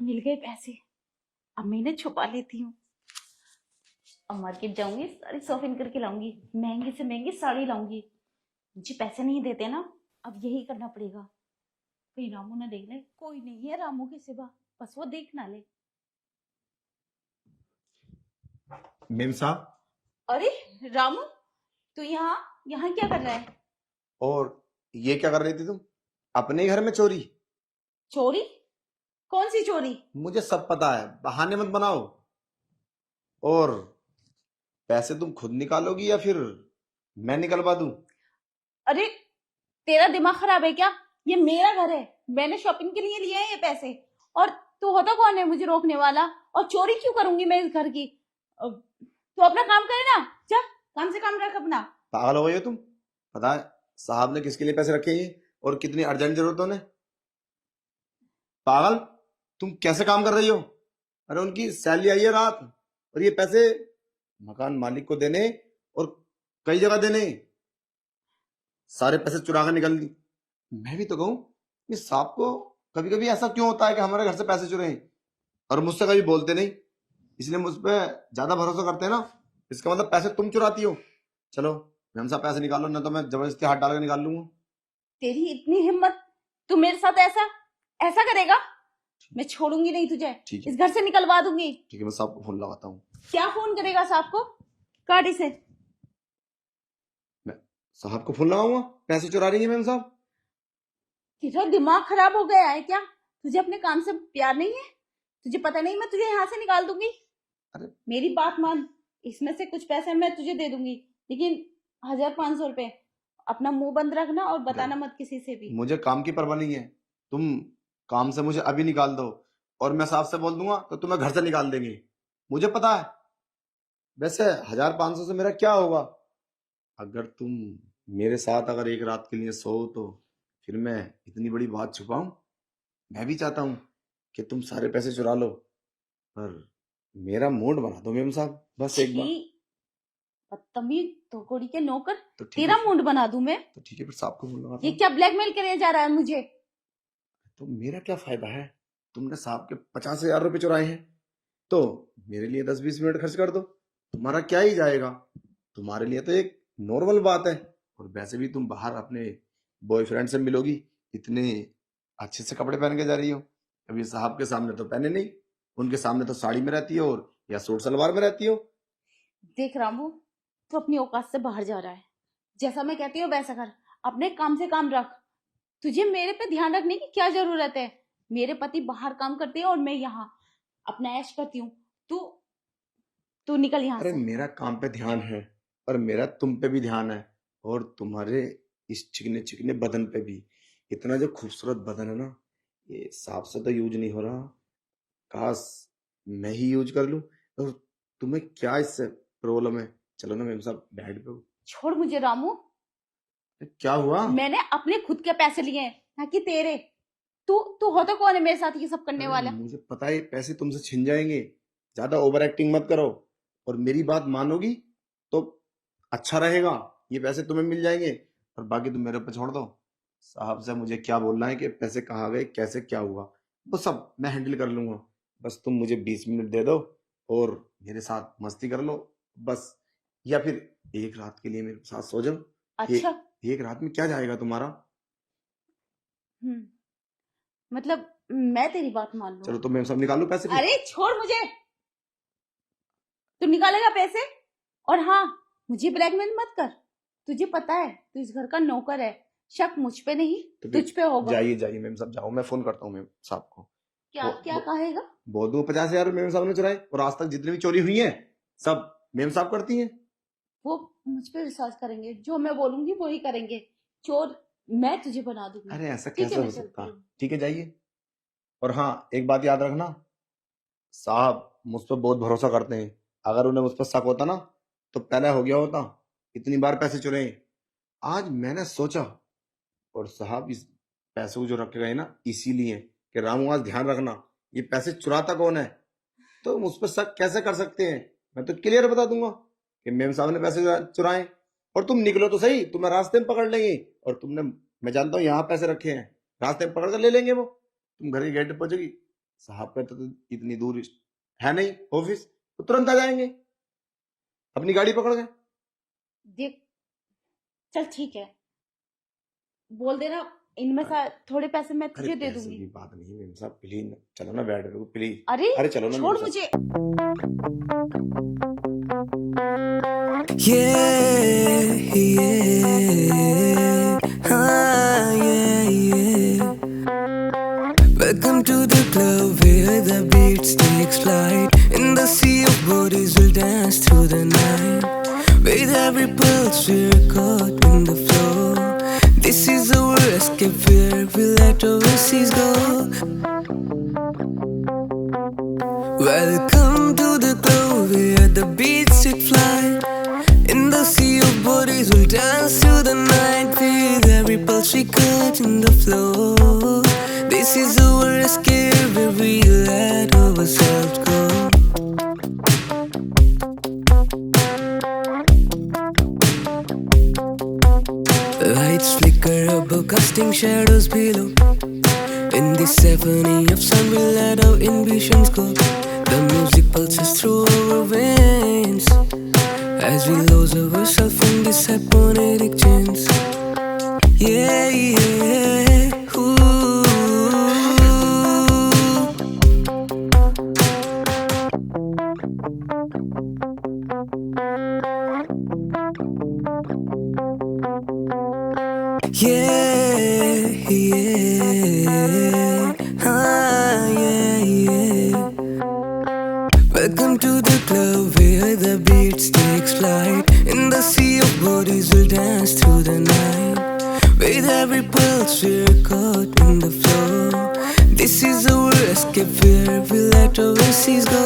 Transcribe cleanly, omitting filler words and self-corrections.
मिल गए पैसे। अब मैं इन्हें छुपा लेती हूँ। अब मार्केट जाऊंगी, सारी शॉपिंग करके लाऊंगी, महंगी से महंगी साड़ी लाऊंगी। मुझे पैसे नहीं देते ना, अब यही करना पड़ेगा। कहीं रामू ना देख ले। कोई नहीं है रामू के सिवा, बस वो देख ना ले। मेम साहब। अरे रामू, तू यहाँ यहाँ क्या कर रहा है? और ये क्या कर रही थी तुम अपने घर में चोरी? चोरी? कौन सी चोरी? मुझे सब पता है, बहाने मत बनाओ। और पैसे तुम खुद निकालोगी या फिर मैं निकलवा दूं? अरे तेरा दिमाग खराब है क्या? ये मेरा घर है, मैंने शॉपिंग के लिए लिए हैं ये पैसे। और तू होता कौन है मुझे रोकने वाला? और चोरी क्यों करूंगी मैं इस घर की? तू अपना काम करे ना, जा काम से काम रख अपना। पागल हो गई हो तुम? पता है साहब ने किसके लिए पैसे रखे हैं और कितनी अर्जेंट जरूरत है उन्हें? पागल, तुम कैसे काम कर रही हो? अरे उनकी सैलरी आई है रात, और ये पैसे मकान मालिक को देने और कई जगह देने, सारे पैसे चुरा कर निकल दी। मैं भी तो कहूं, ये साहब को कभी कभी ऐसा क्यों होता है कि हमारे घर से पैसे चुराए और मुझसे कभी बोलते नहीं, इसलिए मुझ पर ज्यादा भरोसा करते हैं ना। इसका मतलब पैसे तुम चुराती हो। चलो मैम साहब पैसे निकालो, ना तो मैं जबरदस्ती हाथ डाल के निकाल लूंगा। तेरी इतनी हिम्मत, तू मेरे साथ ऐसा ऐसा करेगा? मैं छोड़ूंगी नहीं तुझे, ठीक है, इस घर से निकलवा दूंगी। ठीक है, मैं साहब को फोन लगाता हूँ। क्या फोन करेगा साहब को? काट इसे। मैं साहब को फोन लगाऊंगा? पैसे चुरा रही है मैम साहब? तेरा दिमाग खराब हो गया है क्या? तुझे अपने काम से प्यार नहीं है? तुझे पता नहीं मैं तुझे यहाँ से निकाल दूंगी? अरे मेरी बात मान, इसमें से कुछ पैसे मैं तुझे दे दूंगी, लेकिन 1500 रुपए। अपना मुंह बंद रखना और बताना मत किसी से भी। मुझे काम की परवाह नहीं है, तुम काम से मुझे अभी निकाल दो और मैं साहब से बोल दूंगा तो तुम्हें घर से निकाल देंगे। मुझे पता है। वैसे 1500 से मेरा क्या होगा? अगर तुम मेरे साथ अगर एक रात के लिए सो तो फिर मैं इतनी बड़ी बात छुपाऊं? मैं भी चाहता हूं कि तुम सारे पैसे चुरा लो, पर मेरा मूड बना दो मेम साहब, बस एक बार। बदतमीज, धोखोड़ी के नौकर। तो ठीक तेरा है, मूड बना दूं मैं? तो ठीक है, फिर साहब को फोन लगाता ये हूं। क्या ब्लैकमेल करे जा रहा है मुझे? तो मेरा क्या फायदा है? तुमने साहब के 50,000 रुपए चुराए हैं, तो मेरे लिए 10-20 मिनट खर्च कर दो, तुम्हारा क्या ही जाएगा? तुम्हारे लिए तो एक नॉर्मल बात है। और वैसे भी तुम बाहर अपने बॉयफ्रेंड से मिलोगी, इतने अच्छे से कपड़े पहन के जा रही हो। अभी साहब के सामने तो पहने नहीं, उनके सामने तो साड़ी में रहती हो और या सूट सलवार में रहती हो। देख रामू, तू अपनी औकात से बाहर जा रहा है। जैसा मैं कहती हूँ वैसा कर, अपने काम से काम रख। तुझे मेरे पे ध्यान रखने की क्या जरूरत है? मेरे पति बाहर काम करते हैं और मैं यहाँ अपना ऐश करती हूँ। तू तू निकल यहाँ अरे से। मेरा काम पे ध्यान है और मेरा तुम पे भी ध्यान है, और तुम्हारे इस चिकने चिकने बदन पे भी। इतना जो खूबसूरत बदन है ना, ये साफ से तो यूज नहीं हो रहा। काश मैं ही यूज कर लूं। और तुम्हें क्या इससे प्रॉब्लम है? चलो ना मेम साहब बेड पे। छोड़ मुझे रामू। क्या हुआ? मैंने अपने खुद के पैसे लिए हैं, ना कि तेरे। तू तू होता कौन है मेरे साथ ये सब करने अरे वाला? मुझे पता है पैसे तुमसे छिन जाएंगे, ज्यादा ओवर एक्टिंग मत करो। और मेरी बात मानोगी तो अच्छा रहेगा, ये पैसे तुम्हें मिल जाएंगे और बाकी तुम मेरे ऊपर छोड़ दो। साहब से मुझे क्या बोलना है कि पैसे कहाँ गए, कैसे क्या हुआ, वो सब मैं हैंडल कर लूंगा। बस तुम मुझे 20 मिनट दे दो और मेरे साथ मस्ती कर लो, बस। या फिर एक रात के लिए मेरे साथ सो जाओ। अच्छा। एक रात में क्या जाएगा तुम्हारा? मतलब मैं तेरी बात मान लूं? चलो तो मैं सब निकालू पैसे फिर। अरे छोड़ मुझे। तू निकालेगा पैसे? और हाँ, मुझे ब्लैकमेल मत कर। तुझे पता है तू इस घर का नौकर है। शक मुझ पे नहीं, तो तुझ पे होगा। जाइए जाइए मेम साहब, जाओ, मैं फोन करता हूँ मेम साहब को। क्या क्या कहेगा? बोल दूं 50,000 मेम साहब ने चुराए, और आज तक जितनी भी चोरी हुई है सब मेम साहब करती हैं। वो मुझ पे विश्वास करेंगे, जो मैं बोलूंगी वो ही करेंगे। चोर मैं तुझे बना दूंगी। अरे ऐसा ठीक है, कैसे मैं हो चलती सकता? हूँ। ठीक है जाइए। और हाँ, एक बात याद रखना, साहब मुझ पर बहुत भरोसा करते हैं। अगर उन्हें मुझ पर शक होता ना तो पहले हो गया होता। इतनी बार पैसे चुराए, आज मैंने सोचा। और साहब इस पैसे को जो रखे गए ना इसीलिए कि रामू आज ध्यान रखना, ये पैसे चुराता कौन है। तो मुझ पर शक कैसे कर सकते हैं? मैं तो क्लियर बता दूंगा कि मेम साहब ने पैसे चुराए। और तुम निकलो तो सही, तुम्हें रास्ते में पकड़ लेंगे। और तुमने, मैं जानता हूँ यहाँ पैसे रखे हैं, रास्ते में पकड़ कर ले लेंगे वो। तुम घर के गेट पे पहुंचोगी, साहब का तो इतनी दूर है नहीं ऑफिस, तो तुरंत आ जाएंगे, अपनी गाड़ी पकड़ के। देख, चल ठीक है, बोल देना इनमें से थोड़े पैसे मैं अरे तुझे दे पैसों दूंगी। की बात नहीं मेम साहब, प्लीज चलो ना बैठ रहो प्लीज। अरे अरे चलो ना छोड़ मेम साहब। मुझे। Yeah, yeah, ah, yeah, yeah. Welcome to the club where the beats takes flight. In the sea of bodies we'll dance through the night. With every pulse we're caught in the flow. This is our escape where we let our seas go. Welcome to the club where the beats take flight. In the sea of bodies we'll dance through the night. With every pulse we cut in the flow. This is our escape where we let ourselves go. Lights flicker above, casting shadows below. In this symphony of sound we let our ambitions go. The music pulses through our veins as we lose ourselves in this hypnotic chance. Yeah, yeah, ooh. Yeah, yeah, ah, yeah, yeah. Welcome to the club where the beats takes flight. In the sea of bodies we'll dance through the night. With every pulse we're caught in the flow. This is our escape where we let our seas go.